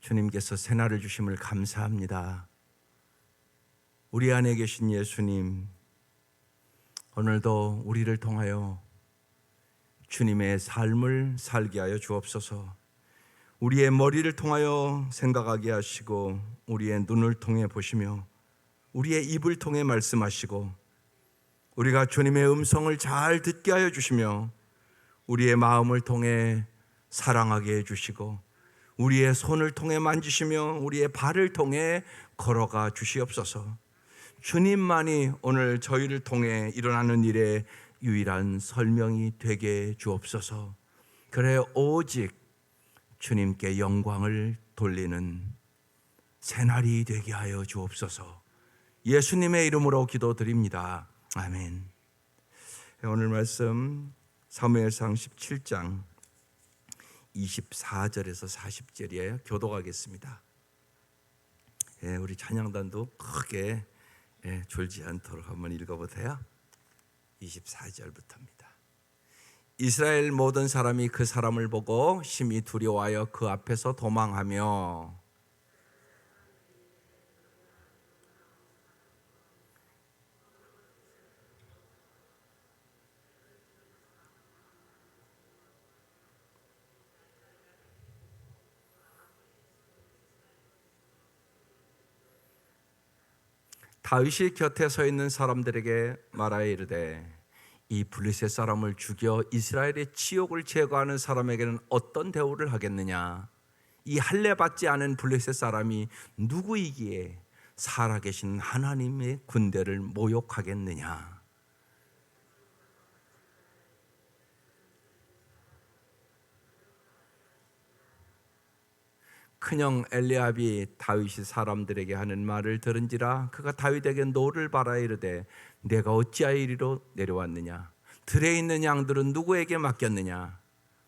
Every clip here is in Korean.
주님께서 새날을 주심을 감사합니다. 우리 안에 계신 예수님, 오늘도 우리를 통하여 주님의 삶을 살게 하여 주옵소서. 우리의 머리를 통하여 생각하게 하시고, 우리의 눈을 통해 보시며, 우리의 입을 통해 말씀하시고, 우리가 주님의 음성을 잘 듣게 하여 주시며, 우리의 마음을 통해 사랑하게 해주시고, 우리의 손을 통해 만지시며, 우리의 발을 통해 걸어가 주시옵소서. 주님만이 오늘 저희를 통해 일어나는 일의 유일한 설명이 되게 주옵소서. 그래 오직 주님께 영광을 돌리는 새날이 되게 하여 주옵소서. 예수님의 이름으로 기도드립니다. 아멘. 오늘 말씀 사무엘상 17장 24절에서 40절이에요. 교독하겠습니다. 우리 찬양단도 크게 졸지 않도록 한번 읽어보세요. 24절부터입니다. 이스라엘 모든 사람이 그 사람을 보고 심히 두려워하여 그 앞에서 도망하며 다윗이 곁에 서 있는 사람들에게 말하여 이르되, 이 블레셋 사람을 죽여 이스라엘의 치욕을 제거하는 사람에게는 어떤 대우를 하겠느냐? 이 할례 받지 않은 블레셋 사람이 누구이기에 살아계신 하나님의 군대를 모욕하겠느냐? 큰형 엘리압이 다윗이 사람들에게 하는 말을 들은지라 그가 다윗에게 노를 바라 이르되, 내가 어찌하여 이리로 내려왔느냐? 들에 있는 양들은 누구에게 맡겼느냐?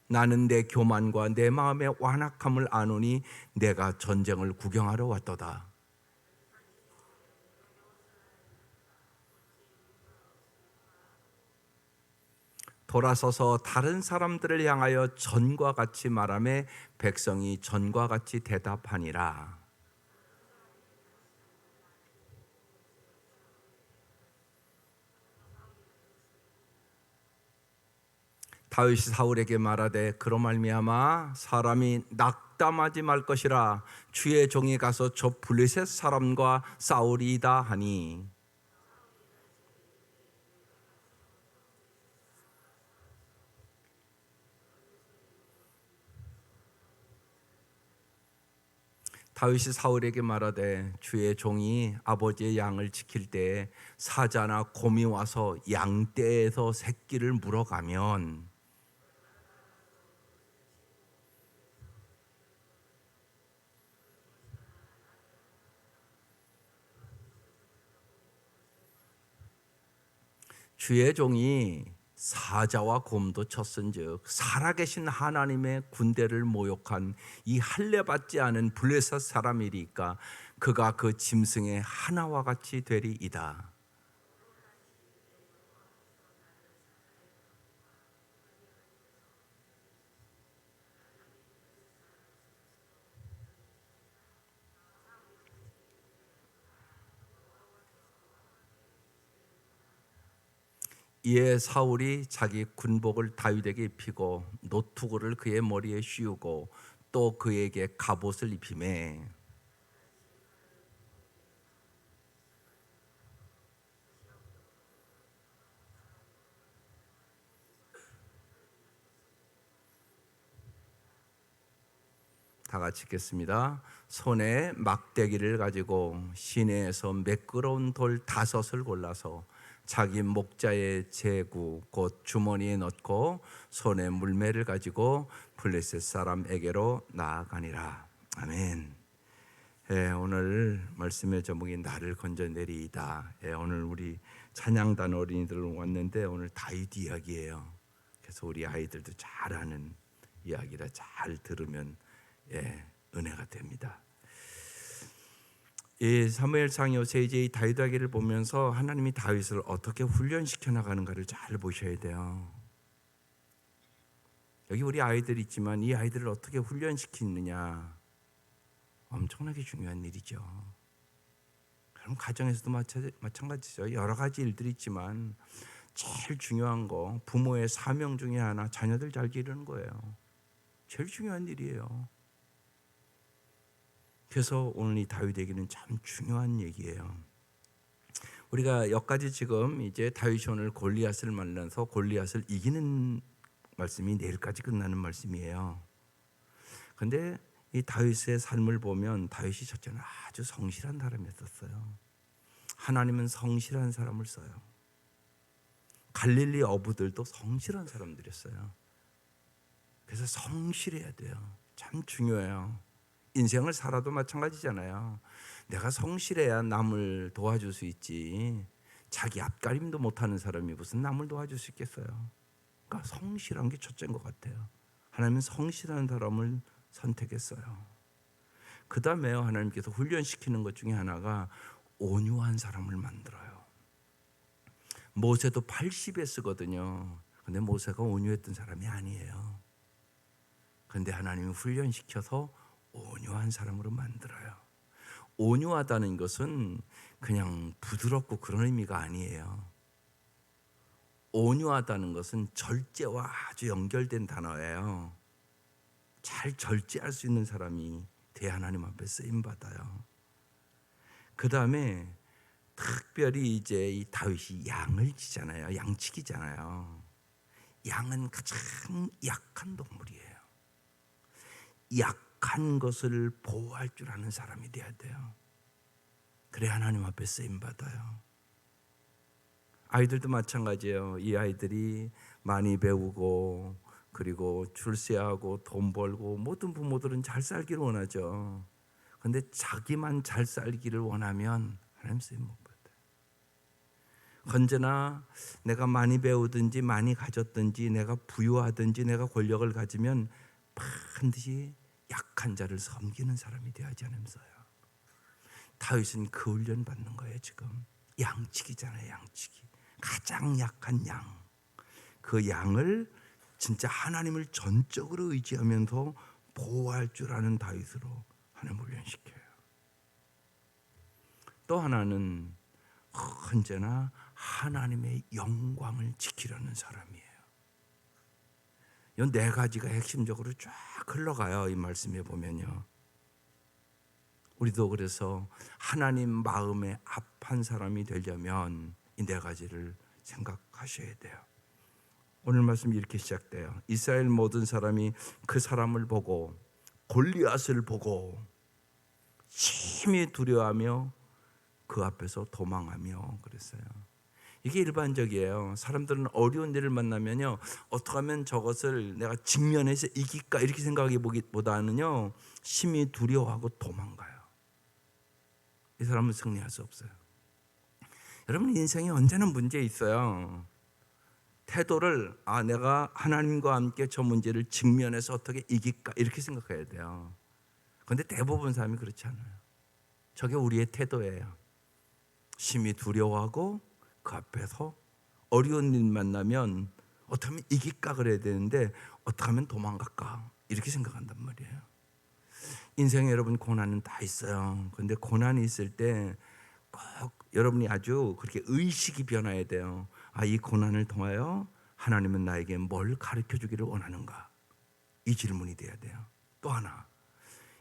나는 내 교만과 내 마음의 완악함을 아노니 내가 전쟁을 구경하러 왔도다. 돌아서서 다른 사람들을 향하여 전과 같이 말하며 백성이 전과 같이 대답하니라. 다윗이 사울에게 말하되, 그로 말미암아 사람이 낙담하지 말 것이라. 주의 종이 가서 저 블레셋 사람과 싸우리이다 하니, 다윗이 사울에게 말하되, 주의 종이 아버지의 양을 지킬 때에 사자나 곰이 와서 양떼에서 새끼를 물어가면 주의 종이 사자와 곰도 쳤은즉 살아계신 하나님의 군대를 모욕한 이 할례 받지 않은 블레셋 사람이리까 그가 그 짐승의 하나와 같이 되리이다. 이에 사울이 자기 군복을 다윗에게 입히고 노투구를 그의 머리에 씌우고 또 그에게 갑옷을 입히매, 다 같이 읽겠습니다. 손에 막대기를 가지고 시내에서 매끄러운 돌 5을 골라서 자기 목자의 제구 곧 주머니에 넣고 손에 물매를 가지고 블레셋 사람에게로 나아가니라. 아멘. 오늘 말씀의 제목이 나를 건져내리이다. 오늘 우리 찬양단 어린이들 왔는데 오늘 다윗 이야기예요. 그래서 우리 아이들도 잘 아는 이야기라 잘 들으면 은혜가 됩니다. 이 사무엘상 요새 이제 이 다윗 이야기를 보면서 하나님이 다윗을 어떻게 훈련시켜 나가는가를 잘 보셔야 돼요. 여기 우리 아이들 있지만 이 아이들을 어떻게 훈련시키느냐, 엄청나게 중요한 일이죠. 그럼 가정에서도 마찬가지죠. 여러 가지 일들이 있지만 제일 중요한 거, 부모의 사명 중에 하나, 자녀들 잘 기르는 거예요. 제일 중요한 일이에요. 그래서 오늘 이 다윗에게는 참 중요한 얘기예요. 우리가 여기까지 지금 이제 다윗이 오늘 골리앗을 만나서 골리앗을 이기는 말씀이 내일까지 끝나는 말씀이에요. 근데 이 다윗의 삶을 보면 다윗이 첫째는 아주 성실한 사람이었어요. 하나님은 성실한 사람을 써요. 갈릴리 어부들도 성실한 사람들이었어요. 그래서 성실해야 돼요. 참 중요해요. 인생을 살아도 마찬가지잖아요. 내가 성실해야 남을 도와줄 수 있지. 자기 앞가림도 못하는 사람이 무슨 남을 도와줄 수 있겠어요. 그러니까 성실한 게 첫째인 것 같아요. 하나님은 성실한 사람을 선택했어요. 그 다음에 하나님께서 훈련시키는 것 중에 하나가 온유한 사람을 만들어요. 모세도 80에 쓰거든요. 근데 모세가 온유했던 사람이 아니에요. 그런데 하나님이 훈련시켜서 온유한 사람으로 만들어요. 온유하다는 것은 그냥 부드럽고 그런 의미가 아니에요. 온유하다는 것은 절제와 아주 연결된 단어예요. 잘 절제할 수 있는 사람이 대 하나님 앞에 쓰임 받아요. 그 다음에 특별히 이제 이 다윗이 양을 치잖아요. 양치기잖아요. 양은 가장 약한 동물이에요. 약한 것을 보호할 줄 아는 사람이 돼야 돼요. 그래 하나님 앞에 쓰임 받아요. 아이들도 마찬가지예요. 이 아이들이 많이 배우고 그리고 출세하고 돈 벌고 모든 부모들은 잘 살기를 원하죠. 그런데 자기만 잘 살기를 원하면 하나님 쓰임 못 받아요. 언제나 내가 많이 배우든지 많이 가졌든지 내가 부유하든지 내가 권력을 가지면 반드시 약한 자를 섬기는 사람이 되어야지 않으면서요. 다윗은 그 훈련 받는 거예요. 지금 양치기잖아요. 양치기. 가장 약한 양. 그 양을 진짜 하나님을 전적으로 의지하면서 보호할 줄 아는 다윗으로 하나님 훈련시켜요. 또 하나는 언제나 하나님의 영광을 지키려는 사람이에요. 이 네 가지가 핵심적으로 쫙 흘러가요. 이 말씀에 보면요. 우리도 그래서 하나님 마음에 합한 사람이 되려면 이 네 가지를 생각하셔야 돼요. 오늘 말씀이 이렇게 시작돼요. 이스라엘 모든 사람이 그 사람을 보고 골리앗을 보고 심히 두려워하며 그 앞에서 도망하며 그랬어요. 이게 일반적이에요. 사람들은 어려운 일을 만나면요, 어떻게 하면 저것을 내가 직면해서 이길까 이렇게 생각하기보다는요, 심히 두려워하고 도망가요. 이 사람은 승리할 수 없어요. 여러분 인생에 언제나 문제 있어요. 태도를 내가 하나님과 함께 저 문제를 직면해서 어떻게 이길까 이렇게 생각해야 돼요. 그런데 대부분 사람이 그렇지 않아요. 저게 우리의 태도예요. 심히 두려워하고 그 앞에서 어려운 일 만나면 어떻게 하면 이길까 그래야 되는데 어떻게 하면 도망갈까 이렇게 생각한단 말이에요. 인생에 여러분 고난은 다 있어요. 그런데 고난이 있을 때 꼭 여러분이 아주 그렇게 의식이 변화해야 돼요. 이 고난을 통하여 하나님은 나에게 뭘 가르쳐 주기를 원하는가? 이 질문이 돼야 돼요. 또 하나,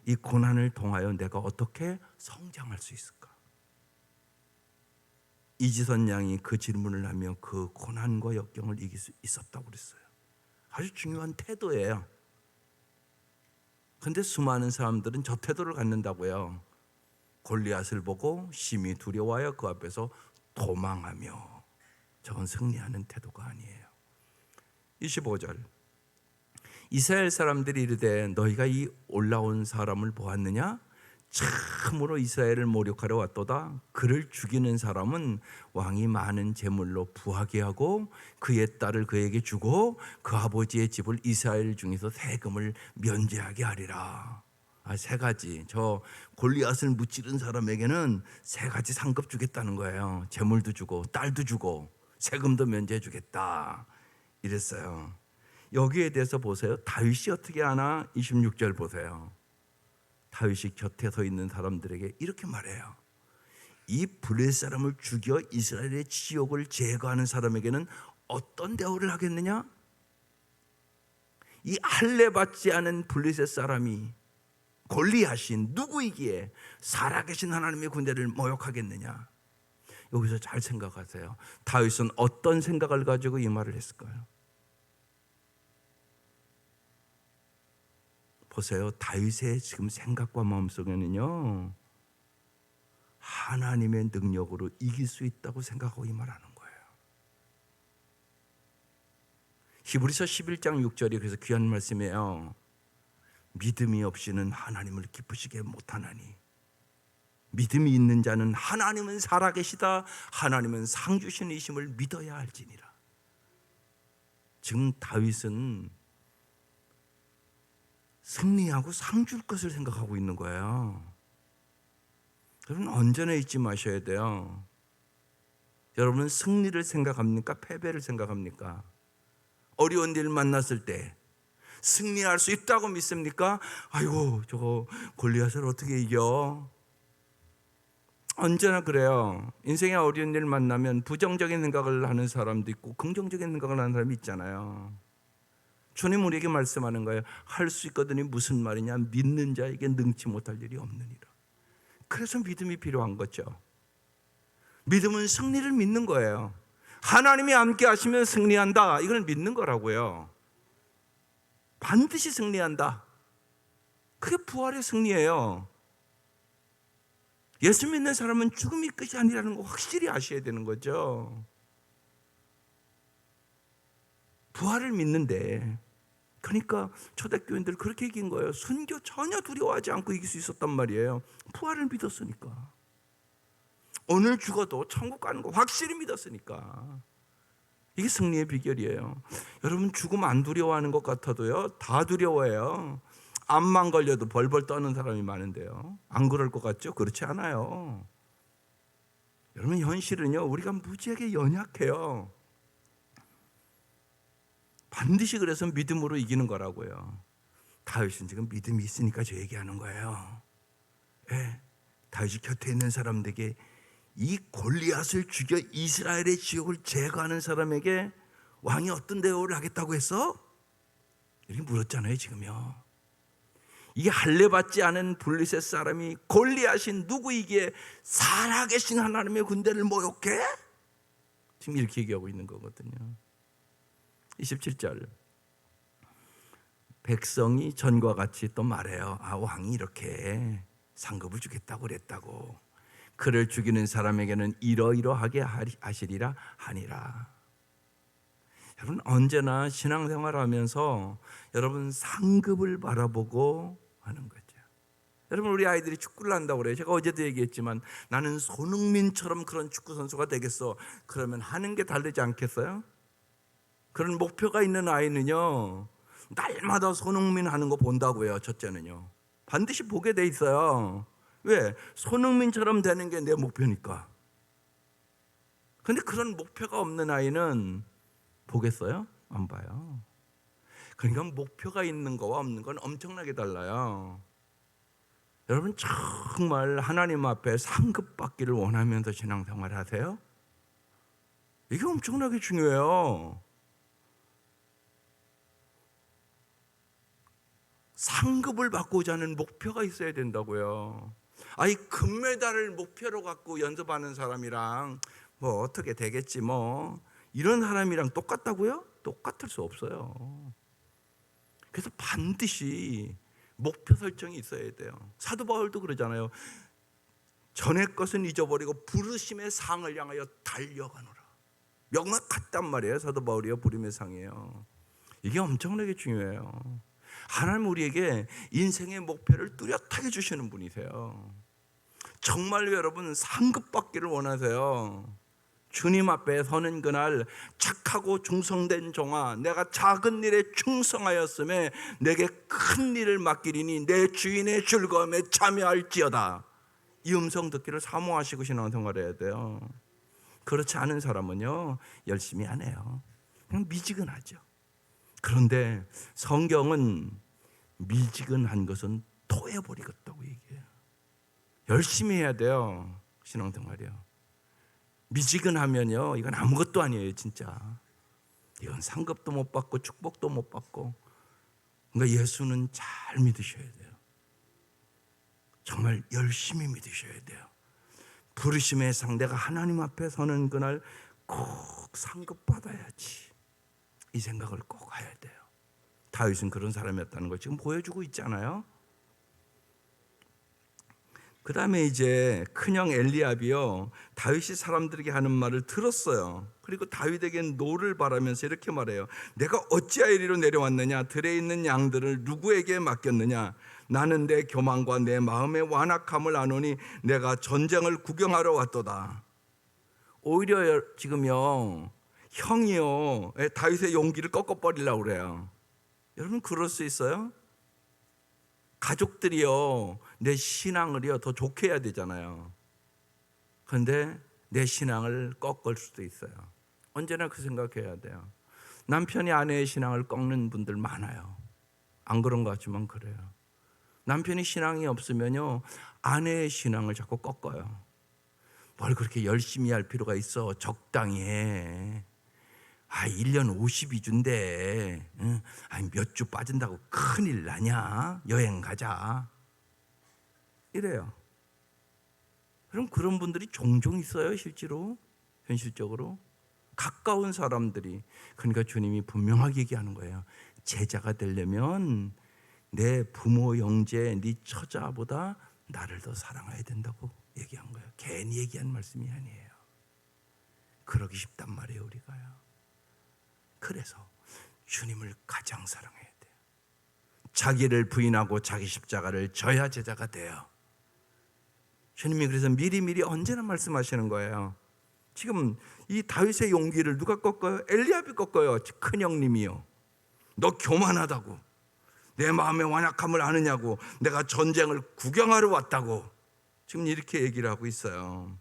이 고난을 통하여 내가 어떻게 성장할 수 있을까? 이지선 양이 그 질문을 하며 그 고난과 역경을 이길 수 있었다고 그랬어요. 아주 중요한 태도예요. 그런데 수많은 사람들은 저 태도를 갖는다고요. 골리앗을 보고 심히 두려워하여 그 앞에서 도망하며. 저건 승리하는 태도가 아니에요. 25절 이스라엘 사람들이 이르되 너희가 이 올라온 사람을 보았느냐? 참으로 이스라엘을 모욕하러 왔도다. 그를 죽이는 사람은 왕이 많은 재물로 부하게 하고 그의 딸을 그에게 주고 그 아버지의 집을 이스라엘 중에서 세금을 면제하게 하리라. 세 가지. 저 골리앗을 무찌른 사람에게는 세 가지 상급 주겠다는 거예요. 재물도 주고 딸도 주고 세금도 면제해 주겠다 이랬어요. 여기에 대해서 보세요. 다윗이 어떻게 하나? 26절 보세요. 다윗이 곁에 서 있는 사람들에게 이렇게 말해요. 이 블레셋 사람을 죽여 이스라엘의 지옥을 제거하는 사람에게는 어떤 대우를 하겠느냐? 이 할례 받지 않은 블레셋 사람이 골리앗인 누구이기에 살아계신 하나님의 군대를 모욕하겠느냐? 여기서 잘 생각하세요. 다윗은 어떤 생각을 가지고 이 말을 했을까요? 보세요. 다윗의 지금 생각과 마음속에는요, 하나님의 능력으로 이길 수 있다고 생각하고 이 말하는 거예요. 히브리서 11장 6절이 그래서 귀한 말씀이에요. 믿음이 없이는 하나님을 기쁘시게 못하나니 믿음이 있는 자는 하나님은 살아계시다, 하나님은 상주신 이심을 믿어야 할지니라. 지금 다윗은 승리하고 상 줄 것을 생각하고 있는 거예요. 여러분 언제나 잊지 마셔야 돼요. 여러분은 승리를 생각합니까? 패배를 생각합니까? 어려운 일 만났을 때 승리할 수 있다고 믿습니까? 아이고 저거 골리앗을 어떻게 이겨? 언제나 그래요. 인생의 어려운 일 만나면 부정적인 생각을 하는 사람도 있고 긍정적인 생각을 하는 사람이 있잖아요. 주님 우리에게 말씀하는 거예요. 할 수 있거든이 무슨 말이냐? 믿는 자에게 능치 못할 일이 없느니라. 그래서 믿음이 필요한 거죠. 믿음은 승리를 믿는 거예요. 하나님이 함께 하시면 승리한다. 이걸 믿는 거라고요. 반드시 승리한다. 그게 부활의 승리예요. 예수 믿는 사람은 죽음이 끝이 아니라는 거 확실히 아셔야 되는 거죠. 부활을 믿는데, 그러니까 초대교인들 그렇게 이긴 거예요. 순교 전혀 두려워하지 않고 이길 수 있었단 말이에요. 부활을 믿었으니까. 오늘 죽어도 천국 가는 거 확실히 믿었으니까. 이게 승리의 비결이에요. 여러분 죽음 안 두려워하는 것 같아도요, 다 두려워해요. 암만 걸려도 벌벌 떠는 사람이 많은데요, 안 그럴 것 같죠? 그렇지 않아요. 여러분 현실은요, 우리가 무지하게 연약해요. 반드시 그래서 믿음으로 이기는 거라고요. 다윗은 지금 믿음이 있으니까 저 얘기하는 거예요. 네, 다윗이 곁에 있는 사람들에게 이 골리앗을 죽여 이스라엘의 지옥을 제거하는 사람에게 왕이 어떤 대우를 하겠다고 했어? 이렇게 물었잖아요 지금요. 이 할례 받지 않은 블레셋 사람이 골리앗인 누구이기에 살아계신 하나님의 군대를 모욕해? 지금 이렇게 얘기하고 있는 거거든요. 27절, 백성이 전과 같이 또 말해요. 아, 왕이 이렇게 상급을 주겠다고 그랬다고. 그를 죽이는 사람에게는 이러이러하게 하시리라 하니라. 여러분 언제나 신앙생활을 하면서 여러분 상급을 바라보고 하는 거죠. 여러분 우리 아이들이 축구를 한다고 그래요. 제가 어제도 얘기했지만 나는 손흥민처럼 그런 축구 선수가 되겠어. 그러면 하는 게 다르지 않겠어요? 그런 목표가 있는 아이는요, 날마다 손흥민 하는 거 본다고요. 첫째는요, 반드시 보게 돼 있어요. 왜? 손흥민처럼 되는 게 내 목표니까. 그런데 그런 목표가 없는 아이는 보겠어요? 안 봐요. 그러니까 목표가 있는 거와 없는 건 엄청나게 달라요. 여러분 정말 하나님 앞에 상급받기를 원하면서 신앙생활 하세요? 이게 엄청나게 중요해요. 상급을 받고자 하는 목표가 있어야 된다고요. 아이 금메달을 목표로 갖고 연습하는 사람이랑 뭐 어떻게 되겠지 뭐 이런 사람이랑 똑같다고요? 똑같을 수 없어요. 그래서 반드시 목표 설정이 있어야 돼요. 사도 바울도 그러잖아요. 전의 것은 잊어버리고 부르심의 상을 향하여 달려가노라. 명확했단 말이에요. 사도 바울이요, 부름의 상이에요. 이게 엄청나게 중요해요. 하나님 우리에게 인생의 목표를 뚜렷하게 주시는 분이세요. 정말 여러분 상급받기를 원하세요. 주님 앞에 서는 그날 착하고 충성된 종아, 내가 작은 일에 충성하였음에 내게 큰 일을 맡기리니 내 주인의 즐거움에 참여할지어다. 이 음성 듣기를 사모하시고 신앙생활을 해야 돼요. 그렇지 않은 사람은요, 열심히 안 해요. 그냥 미지근하죠. 그런데 성경은 미지근한 것은 토해버리겠다고 얘기해요. 열심히 해야 돼요. 신앙생활이요. 미지근하면요, 이건 아무것도 아니에요. 진짜 이건 상급도 못 받고 축복도 못 받고. 그러니까 예수는 잘 믿으셔야 돼요. 정말 열심히 믿으셔야 돼요. 부르심의 상대가 하나님 앞에 서는 그날 꼭 상급 받아야지, 이 생각을 꼭 해야 돼요. 다윗은 그런 사람이었다는 걸 지금 보여주고 있잖아요. 그 다음에 이제 큰형 엘리압이요, 다윗이 사람들에게 하는 말을 들었어요. 그리고 다윗에게 노를 바라면서 이렇게 말해요. 내가 어찌하여 이리로 내려왔느냐? 들에 있는 양들을 누구에게 맡겼느냐? 나는 내 교만과 내 마음의 완악함을 아노니 내가 전쟁을 구경하러 왔도다. 오히려 지금요, 형이요, 다윗의 용기를 꺾어버리려고 그래요. 여러분 그럴 수 있어요? 가족들이요, 내 신앙을요 더 좋게 해야 되잖아요. 그런데 내 신앙을 꺾을 수도 있어요. 언제나 그 생각해야 돼요. 남편이 아내의 신앙을 꺾는 분들 많아요. 안 그런 것 같지만 그래요. 남편이 신앙이 없으면요, 아내의 신앙을 자꾸 꺾어요. 뭘 그렇게 열심히 할 필요가 있어. 적당히 해. 1년 52주인데 몇 주 빠진다고 큰일 나냐? 여행 가자. 이래요. 그럼 그런 분들이 종종 있어요. 실제로, 현실적으로. 가까운 사람들이. 그러니까 주님이 분명하게 얘기하는 거예요. 제자가 되려면 내 부모, 형제, 네 처자보다 나를 더 사랑해야 된다고 얘기한 거예요. 괜히 얘기한 말씀이 아니에요. 그러기 쉽단 말이에요, 우리가요. 그래서 주님을 가장 사랑해야 돼요. 자기를 부인하고 자기 십자가를 져야 제자가 돼요. 주님이 그래서 미리미리 언제나 말씀하시는 거예요. 지금 이 다윗의 용기를 누가 꺾어요? 엘리압이 꺾어요. 큰형님이요. 너 교만하다고, 내 마음의 완악함을 아느냐고, 내가 전쟁을 구경하러 왔다고 지금 이렇게 얘기를 하고 있어요.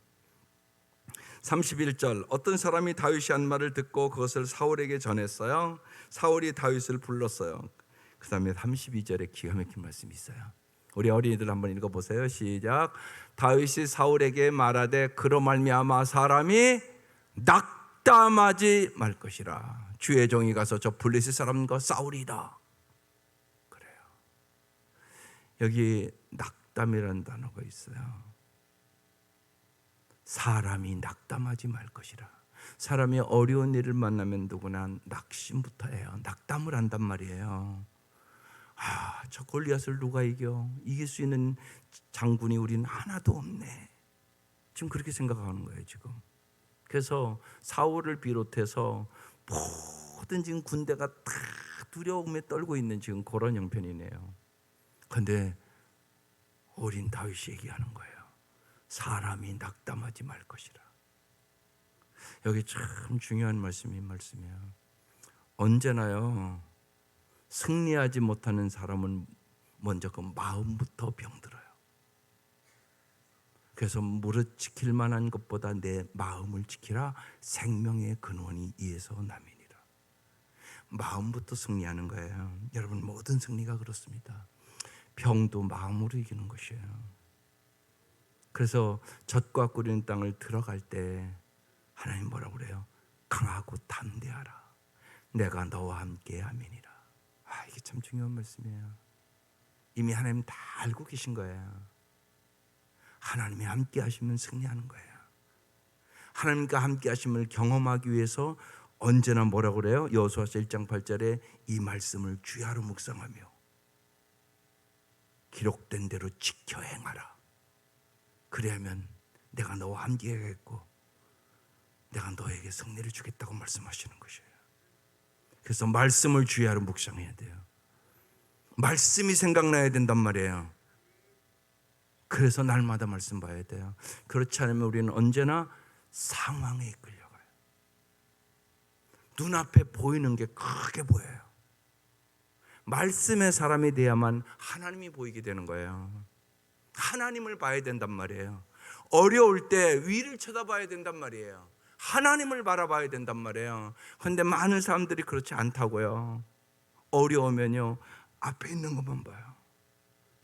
31절, 어떤 사람이 다윗이 한 말을 듣고 그것을 사울에게 전했어요. 사울이 다윗을 불렀어요. 그 다음에 32절에 기가 막힌 말씀이 있어요. 우리 어린이들 한번 읽어보세요. 시작. 다윗이 사울에게 말하되 그로 말미암아 사람이 낙담하지 말 것이라. 주의 종이 가서 저 블레셋 사람과 싸우리이다. 그래요. 여기 낙담이라는 단어가 있어요. 사람이 낙담하지 말 것이라. 사람이 어려운 일을 만나면 누구나 낙심부터 해요. 낙담을 한단 말이에요. 저 골리앗을 누가 이겨? 이길 수 있는 장군이 우리는 하나도 없네. 지금 그렇게 생각하는 거예요, 지금. 그래서 사울을 비롯해서 모든 지금 군대가 다 두려움에 떨고 있는 지금 그런 형편이네요. 그런데 어린 다윗이 얘기하는 거예요. 사람이 낙담하지 말 것이라. 여기 참 중요한 말씀이에요. 언제나요, 승리하지 못하는 사람은 먼저 그 마음부터 병들어요. 그래서 무릇 지킬 만한 것보다 내 마음을 지키라. 생명의 근원이 이에서 남이니라. 마음부터 승리하는 거예요. 여러분, 모든 승리가 그렇습니다. 병도 마음으로 이기는 것이에요. 그래서 젖과 꿀리는 땅을 들어갈 때 하나님 뭐라고 그래요? 강하고 담대하라. 내가 너와 함께 함이니라. 이게 참 중요한 말씀이에요. 이미 하나님 다 알고 계신 거예요. 하나님이 함께 하시면 승리하는 거예요. 하나님과 함께 하심을 경험하기 위해서 언제나 뭐라고 그래요? 여호수아서 1장 8절에 이 말씀을 주야로 묵상하며 기록된 대로 지켜 행하라. 그래야면 내가 너와 함께 하겠고 내가 너에게 승리를 주겠다고 말씀하시는 것이에요. 그래서 말씀을 주야로 묵상해야 돼요. 말씀이 생각나야 된단 말이에요. 그래서 날마다 말씀 봐야 돼요. 그렇지 않으면 우리는 언제나 상황에 이끌려가요. 눈앞에 보이는 게 크게 보여요. 말씀의 사람이 돼야만 하나님이 보이게 되는 거예요. 하나님을 봐야 된단 말이에요. 어려울 때 위를 쳐다봐야 된단 말이에요. 하나님을 바라봐야 된단 말이에요. 그런데 많은 사람들이 그렇지 않다고요. 어려우면요, 앞에 있는 것만 봐요.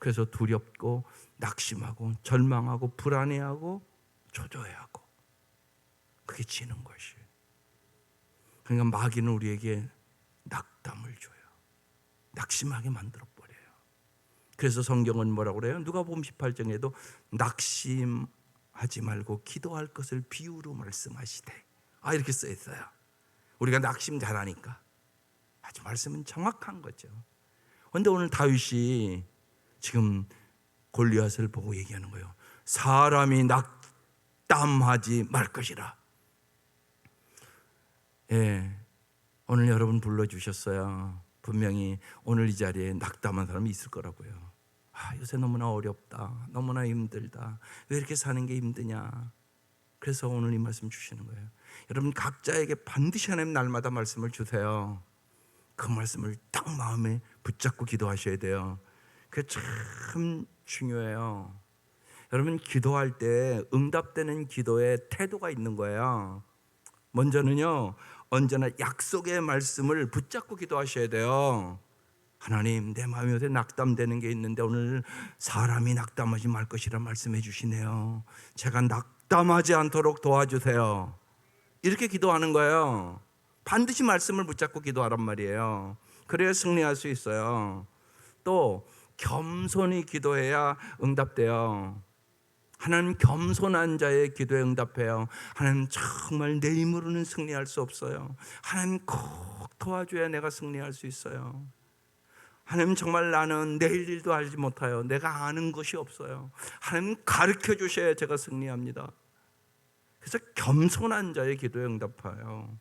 그래서 두렵고 낙심하고 절망하고 불안해하고 초조해하고 그게 지는 것이에요. 그러니까 마귀는 우리에게 낙담을 줘요. 낙심하게 만들어 버려요. 그래서 성경은 뭐라고 그래요? 누가복음 18장에도 낙심하지 말고 기도할 것을 비유로 말씀하시되, 이렇게 써 있어요. 우리가 낙심 잘하니까. 아주 말씀은 정확한 거죠. 그런데 오늘 다윗이 지금 골리앗을 보고 얘기하는 거예요. 사람이 낙담하지 말 것이라. 예, 오늘 여러분 불러주셨어요. 분명히 오늘 이 자리에 낙담한 사람이 있을 거라고요. 요새 너무나 어렵다, 너무나 힘들다, 왜 이렇게 사는 게 힘드냐. 그래서 오늘 이 말씀 주시는 거예요. 여러분 각자에게 반드시 하나님 날마다 말씀을 주세요. 그 말씀을 딱 마음에 붙잡고 기도하셔야 돼요. 그게 참 중요해요. 여러분 기도할 때 응답되는 기도에 태도가 있는 거예요. 먼저는요, 언제나 약속의 말씀을 붙잡고 기도하셔야 돼요. 하나님, 내 마음에 요새 낙담되는 게 있는데 오늘 사람이 낙담하지 말 것이라 말씀해 주시네요. 제가 낙담하지 않도록 도와주세요. 이렇게 기도하는 거예요. 반드시 말씀을 붙잡고 기도하란 말이에요. 그래야 승리할 수 있어요. 또 겸손히 기도해야 응답돼요. 하나님 겸손한 자의 기도에 응답해요. 하나님 정말 내 힘으로는 승리할 수 없어요. 하나님 꼭 도와줘야 내가 승리할 수 있어요. 하나님 정말 나는 내일 일도 알지 못해요. 내가 아는 것이 없어요. 하나님 가르쳐 주셔야 제가 승리합니다. 그래서 겸손한 자의 기도에 응답해요.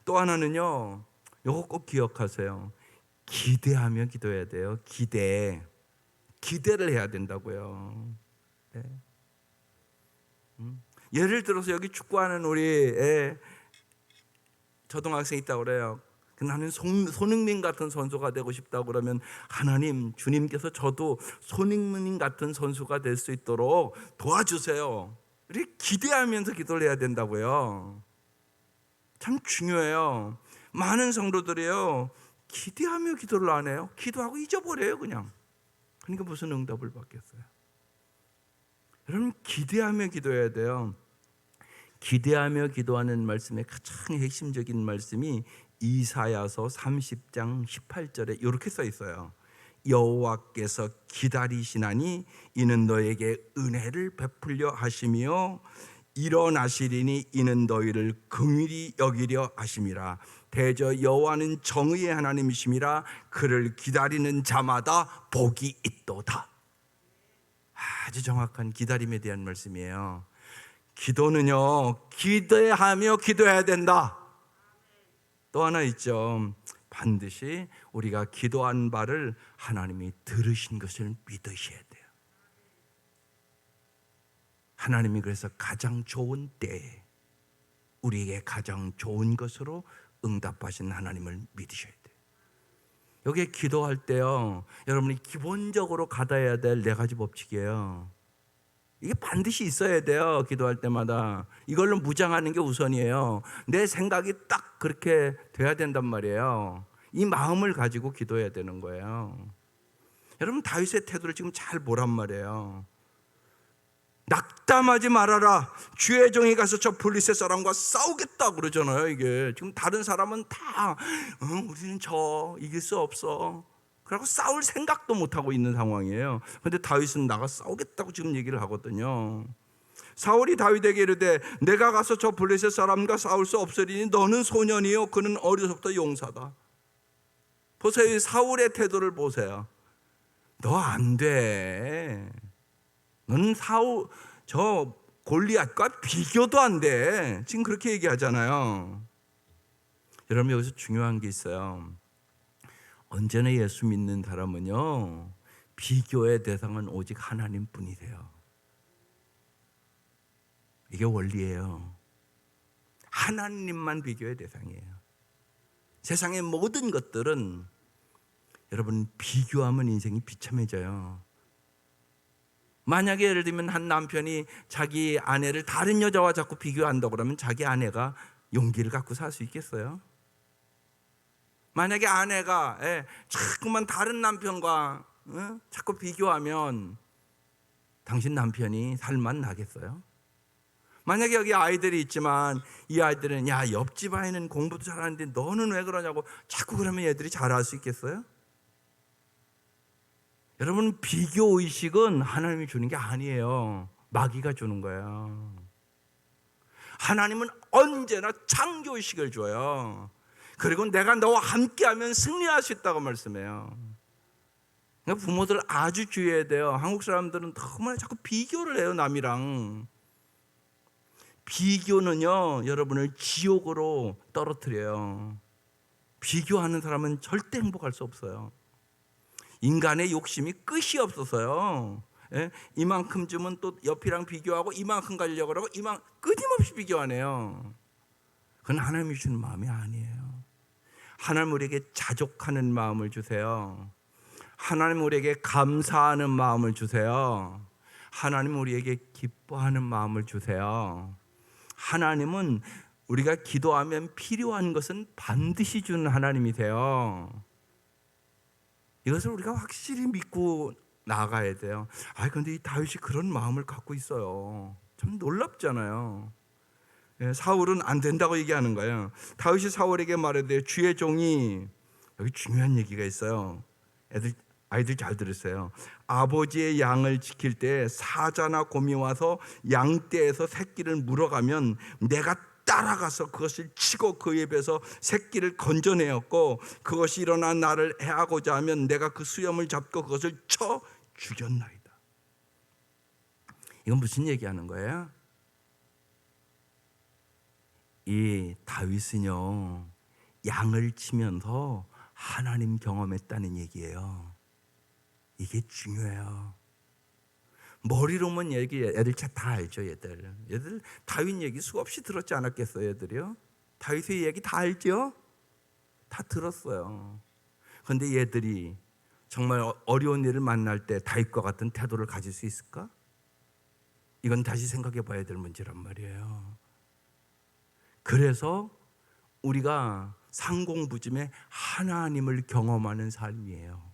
또 하나는요, 이거 꼭 기억하세요. 기대하며 기도해야 돼요. 기대를 해야 된다고요. 네. 예를 들어서 여기 축구하는 우리 초등학생 있다고 그래요. 나는 손흥민 같은 선수가 되고 싶다고 그러면 하나님, 주님께서 저도 손흥민 같은 선수가 될 수 있도록 도와주세요. 이렇게 기대하면서 기도를 해야 된다고요. 참 중요해요. 많은 성도들이요, 기대하며 기도를 안 해요. 기도하고 잊어버려요 그냥. 그러니까 무슨 응답을 받겠어요. 여러분 기대하며 기도해야 돼요. 기대하며 기도하는 말씀의 가장 핵심적인 말씀이 이사야서 30장 18절에 이렇게 써 있어요. 여호와께서 기다리시나니 이는 너에게 은혜를 베풀려 하시며 일어나시리니 이는 너희를 긍휼히 여기려 하심이라. 대저 여호와는 정의의 하나님이심이라. 그를 기다리는 자마다 복이 있도다. 아주 정확한 기다림에 대한 말씀이에요. 기도는요, 기대하며 기도해야 된다. 또 하나 있죠. 반드시 우리가 기도한 바를 하나님이 들으신 것을 믿으셔야 돼요. 하나님이 그래서 가장 좋은 때에 우리에게 가장 좋은 것으로 응답하신 하나님을 믿으셔야 돼요. 여기에 기도할 때요, 여러분이 기본적으로 받아야 될 4가지 법칙이에요. 이게 반드시 있어야 돼요. 기도할 때마다 이걸로 무장하는 게 우선이에요. 내 생각이 딱 그렇게 돼야 된단 말이에요. 이 마음을 가지고 기도해야 되는 거예요. 여러분 다윗의 태도를 지금 잘 보란 말이에요. 낙담하지 말아라. 주의 종이 가서 저 블레셋 사람과 싸우겠다 그러잖아요. 이게 지금 다른 사람은 다 우리는 이길 수 없어. 그러고 싸울 생각도 못하고 있는 상황이에요. 그런데 다윗은 나가 싸우겠다고 지금 얘기를 하거든요. 사울이 다윗에게 이르되 내가 가서 저 블레셋 사람과 싸울 수 없으리니 너는 소년이요 그는 어려서부터 용사다. 보세요. 사울의 태도를 보세요. 너 안 돼. 너는 저 골리앗과 비교도 안 돼. 지금 그렇게 얘기하잖아요. 여러분 여기서 중요한 게 있어요. 언제나 예수 믿는 사람은요, 비교의 대상은 오직 하나님뿐이세요. 이게 원리예요. 하나님만 비교의 대상이에요. 세상의 모든 것들은 여러분 비교하면 인생이 비참해져요. 만약에 예를 들면 한 남편이 자기 아내를 다른 여자와 자꾸 비교한다고 그러면 자기 아내가 용기를 갖고 살 수 있겠어요? 만약에 아내가 자꾸만 다른 남편과 자꾸 비교하면 당신 남편이 살만 나겠어요? 만약에 여기 아이들이 있지만 이 아이들은 야, 옆집 아이는 공부도 잘하는데 너는 왜 그러냐고 자꾸 그러면 얘들이 잘할 수 있겠어요? 여러분, 비교의식은 하나님이 주는 게 아니에요. 마귀가 주는 거예요. 하나님은 언제나 창조의식을 줘요. 그리고 내가 너와 함께하면 승리할 수 있다고 말씀해요. 그러니까 부모들 아주 주의해야 돼요. 한국 사람들은 너무나 자꾸 비교를 해요, 남이랑. 비교는요, 여러분을 지옥으로 떨어뜨려요. 비교하는 사람은 절대 행복할 수 없어요. 인간의 욕심이 끝이 없어서요. 예? 이만큼 주면 또 옆이랑 비교하고 이만큼 가려고 하고 끊임없이 비교하네요. 그건 하나님이 주는 마음이 아니에요. 하나님 우리에게 자족하는 마음을 주세요. 하나님 우리에게 감사하는 마음을 주세요. 하나님 우리에게 기뻐하는 마음을 주세요. 하나님은 우리가 기도하면 필요한 것은 반드시 주는 하나님이세요. 이것을 우리가 확실히 믿고 나가야 돼요. 그런데 이 다윗이 그런 마음을 갖고 있어요. 참 놀랍잖아요. 사울은 안 된다고 얘기하는 거예요. 다윗이 사울에게 말하되 주의 종이, 여기 중요한 얘기가 있어요. 아이들 잘 들으세요. 아버지의 양을 지킬 때 사자나 곰이 와서 양떼에서 새끼를 물어가면 내가 따라가서 그것을 치고 그 입에서 새끼를 건져내었고 그것이 일어나 나를 해하고자 하면 내가 그 수염을 잡고 그것을 쳐 죽였나이다. 이건 무슨 얘기하는 거예요? 이 다윗은요, 양을 치면서 하나님 경험했다는 얘기예요. 이게 중요해요. 머리로만 얘기, 애들 다 알죠. 얘들 다윗 얘기 수없이 들었지 않았겠어요? 애들이요? 다윗의 얘기 다 알죠? 다 들었어요. 그런데 얘들이 정말 어려운 일을 만날 때 다윗과 같은 태도를 가질 수 있을까? 이건 다시 생각해 봐야 될 문제란 말이에요. 그래서 우리가 상공부짐에 하나님을 경험하는 삶이에요.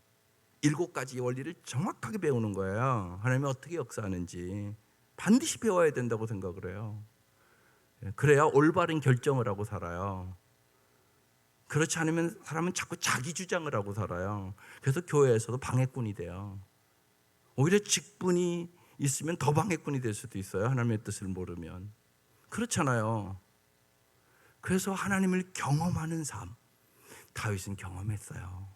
7가지 원리를 정확하게 배우는 거예요. 하나님이 어떻게 역사하는지 반드시 배워야 된다고 생각을 해요. 그래야 올바른 결정을 하고 살아요. 그렇지 않으면 사람은 자꾸 자기 주장을 하고 살아요. 그래서 교회에서도 방해꾼이 돼요. 오히려 직분이 있으면 더 방해꾼이 될 수도 있어요. 하나님의 뜻을 모르면. 그렇잖아요. 그래서 하나님을 경험하는 삶, 다윗은 경험했어요.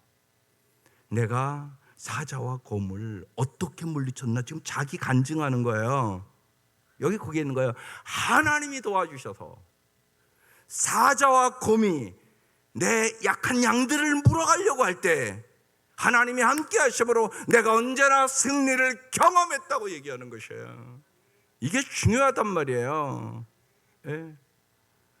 내가 사자와 곰을 어떻게 물리쳤나 지금 자기 간증하는 거예요. 여기 거기에 있는 거예요. 하나님이 도와주셔서 사자와 곰이 내 약한 양들을 물어가려고 할 때 하나님이 함께 하심으로 내가 언제나 승리를 경험했다고 얘기하는 것이에요. 이게 중요하단 말이에요. 예.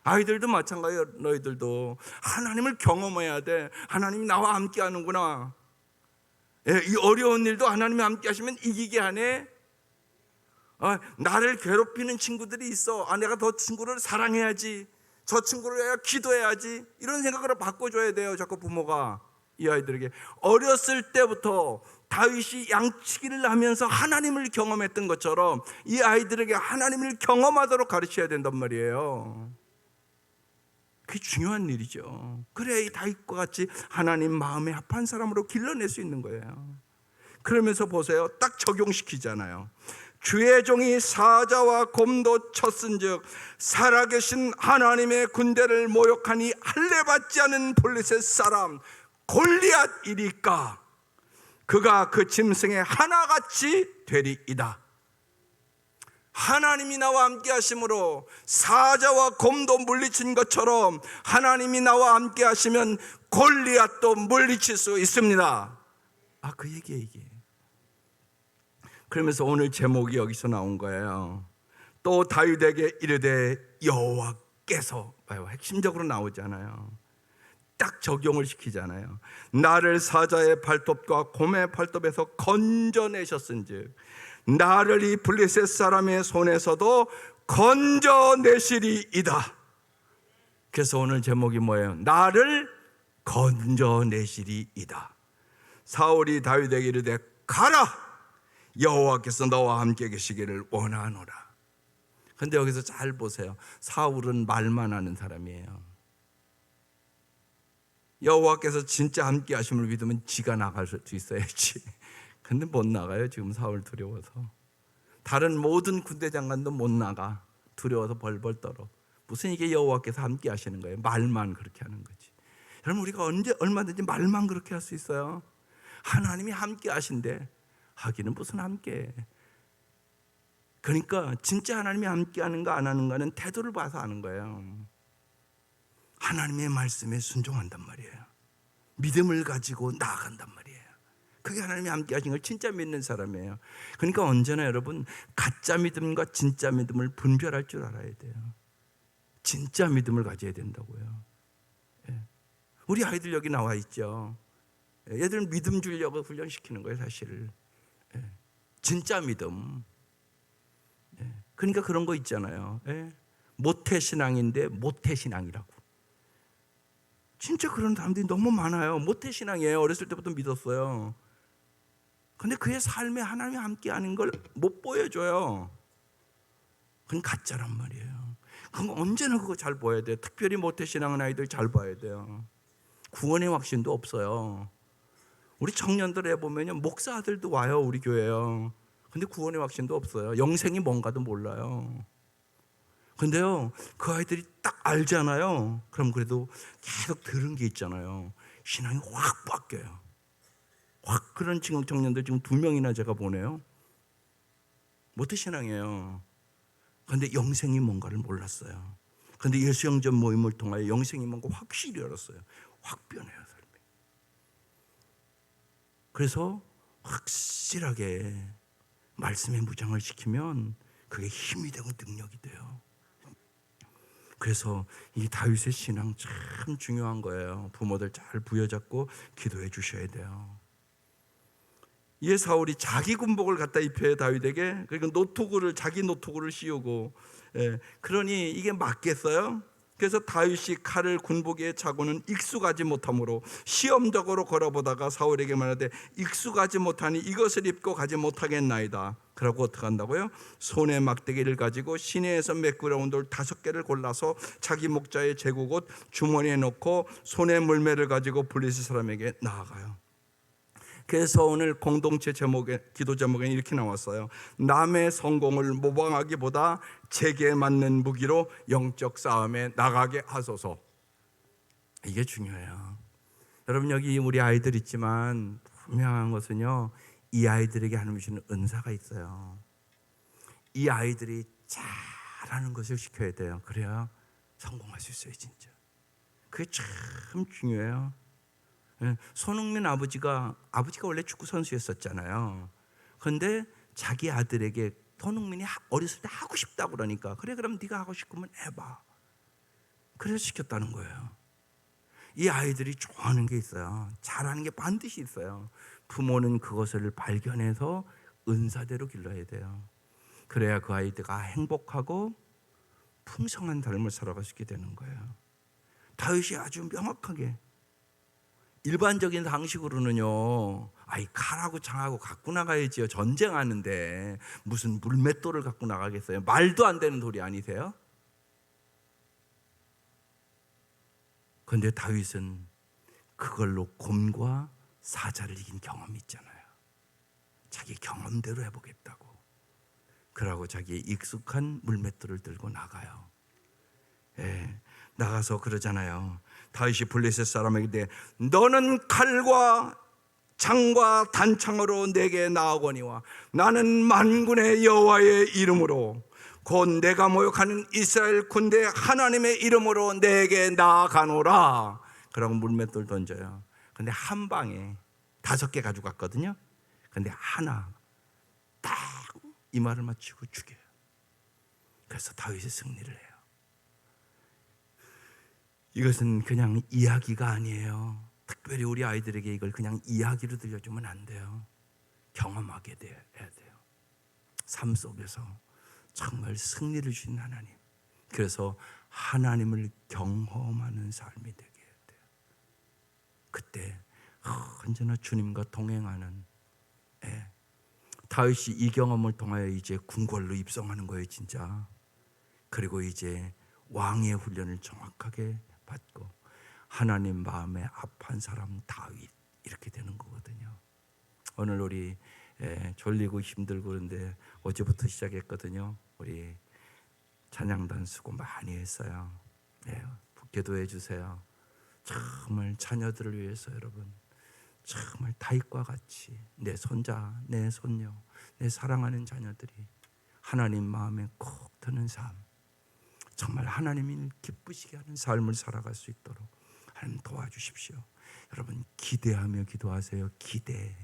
아이들도 마찬가지예요. 너희들도 하나님을 경험해야 돼. 하나님이 나와 함께 하는구나. 이 어려운 일도 하나님이 함께 하시면 이기게 하네. 나를 괴롭히는 친구들이 있어. 내가 저 친구를 사랑해야지. 저 친구를 내가 기도해야지. 이런 생각으로 바꿔줘야 돼요. 자꾸 부모가 이 아이들에게. 어렸을 때부터 다윗이 양치기를 하면서 하나님을 경험했던 것처럼 이 아이들에게 하나님을 경험하도록 가르쳐야 된단 말이에요. 그게 중요한 일이죠. 그래야 이 다윗과 같이 하나님 마음에 합한 사람으로 길러낼 수 있는 거예요. 그러면서 보세요. 딱 적용시키잖아요. 주의 종이 사자와 곰도 쳤은즉 살아계신 하나님의 군대를 모욕하니 할례받지 않은 블레셋 사람 골리앗이리까 그가 그 짐승의 하나같이 되리이다. 하나님이 나와 함께 하심으로 사자와 곰도 물리친 것처럼 하나님이 나와 함께 하시면 골리앗도 물리칠 수 있습니다. 그 얘기예요, 이게. 그러면서 오늘 제목이 여기서 나온 거예요. 또 다윗에게 이르되 여호와께서, 봐요, 핵심적으로 나오잖아요. 딱 적용을 시키잖아요. 나를 사자의 발톱과 곰의 발톱에서 건져내셨은즉 나를 이 블레셋 사람의 손에서도 건져내시리이다. 그래서 오늘 제목이 뭐예요? 나를 건져내시리이다. 사울이 다윗에게 이르되 가라, 여호와께서 너와 함께 계시기를 원하노라. 근데 여기서 잘 보세요. 사울은 말만 하는 사람이에요. 여호와께서 진짜 함께 하심을 믿으면 지가 나갈 수 있어야지. 근데 못 나가요. 지금 사울 두려워서. 다른 모든 군대 장관도 못 나가. 두려워서 벌벌 떨어. 무슨 이게 여호와께서 함께 하시는 거예요. 말만 그렇게 하는 거지. 여러분, 우리가 언제 얼마든지 말만 그렇게 할 수 있어요. 하나님이 함께 하신대. 하기는 무슨 함께. 그러니까 진짜 하나님이 함께 하는가 안 하는가는 태도를 봐서 아는 거예요. 하나님의 말씀에 순종한단 말이에요. 믿음을 가지고 나아간단 말이에요. 그게 하나님이 함께 하신 걸 진짜 믿는 사람이에요. 그러니까 언제나 여러분, 가짜 믿음과 진짜 믿음을 분별할 줄 알아야 돼요. 진짜 믿음을 가져야 된다고요. 우리 아이들 여기 나와 있죠. 얘들은 믿음 주려고 훈련시키는 거예요, 사실. 진짜 믿음. 그러니까 그런 거 있잖아요. 모태신앙인데 모태신앙이라고. 진짜 그런 사람들이 너무 많아요. 모태신앙이에요. 어렸을 때부터 믿었어요. 근데 그의 삶에 하나님이 함께하는 걸 못 보여줘요. 그건 가짜란 말이에요. 그건 언제나 그거 잘 보여야 돼요. 특별히 모태신앙은 아이들 잘 봐야 돼요. 구원의 확신도 없어요. 우리 청년들에 보면 목사 아들도 와요, 우리 교회요. 근데 구원의 확신도 없어요. 영생이 뭔가도 몰라요. 근데요, 그 아이들이 딱 알잖아요. 그럼 그래도 계속 들은 게 있잖아요. 신앙이 확 바뀌어요. 확. 그런 지금 청년들 지금 2명이나 제가 보내요. 모태신앙이에요. 근데 영생이 뭔가를 몰랐어요. 근데 예수 영접 모임을 통하여 영생이 뭔가 확실히 알았어요. 확 변해요, 삶이. 그래서 확실하게 말씀에 무장을 시키면 그게 힘이 되고 능력이 돼요. 그래서 이 다윗의 신앙 참 중요한 거예요. 부모들 잘 부여잡고 기도해 주셔야 돼요. 이에 사울이 자기 군복을 갖다 입혀요, 다윗에게. 그러니까 자기 노트구를 씌우고. 그러니 이게 맞겠어요? 그래서 다윗이 칼을 군복에 차고는 익숙하지 못하므로 시험적으로 걸어보다가 사울에게 말하되 익숙하지 못하니 이것을 입고 가지 못하겠나이다. 그러고 어떻게 한다고요? 손에 막대기를 가지고 시내에서 매끄러운 돌 5개를 골라서 자기 목자의 제구옷 주머니에 넣고 손에 물매를 가지고 블레셋 사람에게 나아가요. 그래서 오늘 공동체 기도 제목에 이렇게 나왔어요. 남의 성공을 모방하기보다 제게 맞는 무기로 영적 싸움에 나가게 하소서. 이게 중요해요. 여러분, 여기 우리 아이들 있지만 분명한 것은요, 이 아이들에게 하나님 주시는 은사가 있어요. 이 아이들이 잘하는 것을 시켜야 돼요. 그래야 성공할 수 있어요, 진짜. 그게 참 중요해요. 손흥민 아버지가 원래 축구 선수였었잖아요. 그런데 자기 아들에게 손흥민이 어렸을 때 하고 싶다고 그러니까 그래, 그럼 네가 하고 싶으면 해봐. 그래서 시켰다는 거예요. 이 아이들이 좋아하는 게 있어요. 잘하는 게 반드시 있어요. 부모는 그것을 발견해서 은사대로 길러야 돼요. 그래야 그 아이들가 행복하고 풍성한 삶을 살아갈 수 있게 되는 거예요. 다윗이 아주 명확하게 일반적인 상식으로는요, 아이 칼하고 창하고 갖고 나가야지요. 전쟁하는데 무슨 물맷돌을 갖고 나가겠어요? 말도 안 되는 소리 아니세요? 그런데 다윗은 그걸로 곰과 사자를 이긴 경험이 있잖아요. 자기 경험대로 해보겠다고. 그러고 자기의 익숙한 물맷돌을 들고 나가요. 나가서 그러잖아요. 다윗이 블레셋 사람에게 너는 칼과 창과 단창으로 내게 나아오거니와 나는 만군의 여호와의 이름으로 곧 내가 모욕하는 이스라엘 군대 하나님의 이름으로 내게 나아가노라. 그러고 물맷돌 던져요. 근데 한 방에 5개 가지고 갔거든요. 근데 하나 딱 이마를 맞추고 죽여요. 그래서 다윗이 승리를 해요. 이것은 그냥 이야기가 아니에요. 특별히 우리 아이들에게 이걸 그냥 이야기로 들려주면 안 돼요. 경험하게 해야 돼요. 삶 속에서 정말 승리를 주신 하나님. 그래서 하나님을 경험하는 삶이 되게 해야 돼요. 그때 언제나 주님과 동행하는 다윗이 이 경험을 통하여 이제 궁궐로 입성하는 거예요, 진짜. 그리고 이제 왕의 훈련을 정확하게 받고 하나님 마음에 합한 사람 다윗, 이렇게 되는 거거든요. 오늘 우리 졸리고 힘들고 그런데 어제부터 시작했거든요. 우리 찬양단 수고 많이 했어요. 기도해 주세요. 정말 자녀들을 위해서 여러분, 정말 다윗과 같이 내 손자, 내 손녀, 내 사랑하는 자녀들이 하나님 마음에 콕 드는 삶, 정말 하나님이 기쁘시게 하는 삶을 살아갈 수 있도록 하나님 도와주십시오. 여러분 기대하며 기도하세요. 기대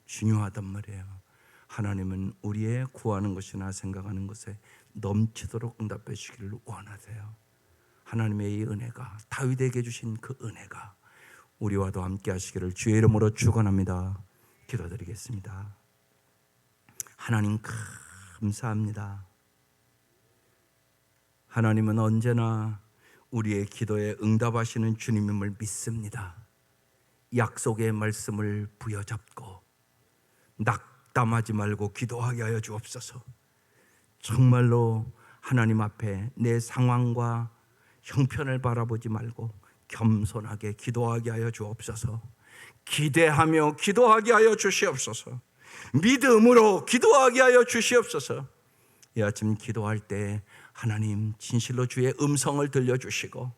중요하단 말이에요. 하나님은 우리의 구하는 것이나 생각하는 것에 넘치도록 응답해 주기를 원하세요. 하나님의 이 은혜가, 다윗에게 주신 그 은혜가 우리와도 함께 하시기를 주의 이름으로 축원합니다. 기도드리겠습니다. 하나님 감사합니다. 하나님은 언제나 우리의 기도에 응답하시는 주님임을 믿습니다. 약속의 말씀을 부여잡고 낙담하지 말고 기도하게 하여 주옵소서. 정말로 하나님 앞에 내 상황과 형편을 바라보지 말고 겸손하게 기도하게 하여 주옵소서. 기대하며 기도하게 하여 주시옵소서. 믿음으로 기도하게 하여 주시옵소서. 이 아침 기도할 때 하나님 진실로 주의 음성을 들려주시고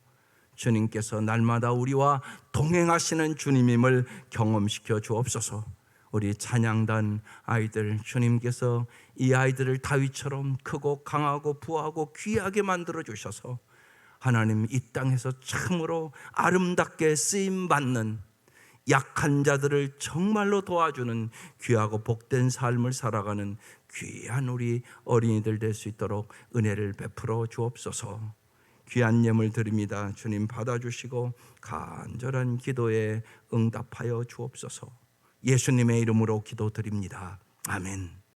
주님께서 날마다 우리와 동행하시는 주님임을 경험시켜 주옵소서. 우리 찬양단 아이들, 주님께서 이 아이들을 다윗처럼 크고 강하고 부하고 귀하게 만들어 주셔서 하나님 이 땅에서 참으로 아름답게 쓰임받는 약한 자들을 정말로 도와주는 귀하고 복된 삶을 살아가는 귀한 우리 어린이들 될 수 있도록 은혜를 베풀어 주옵소서. 귀한 예물 드립니다. 주님 받아주시고 간절한 기도에 응답하여 주옵소서. 예수님의 이름으로 기도드립니다. 아멘.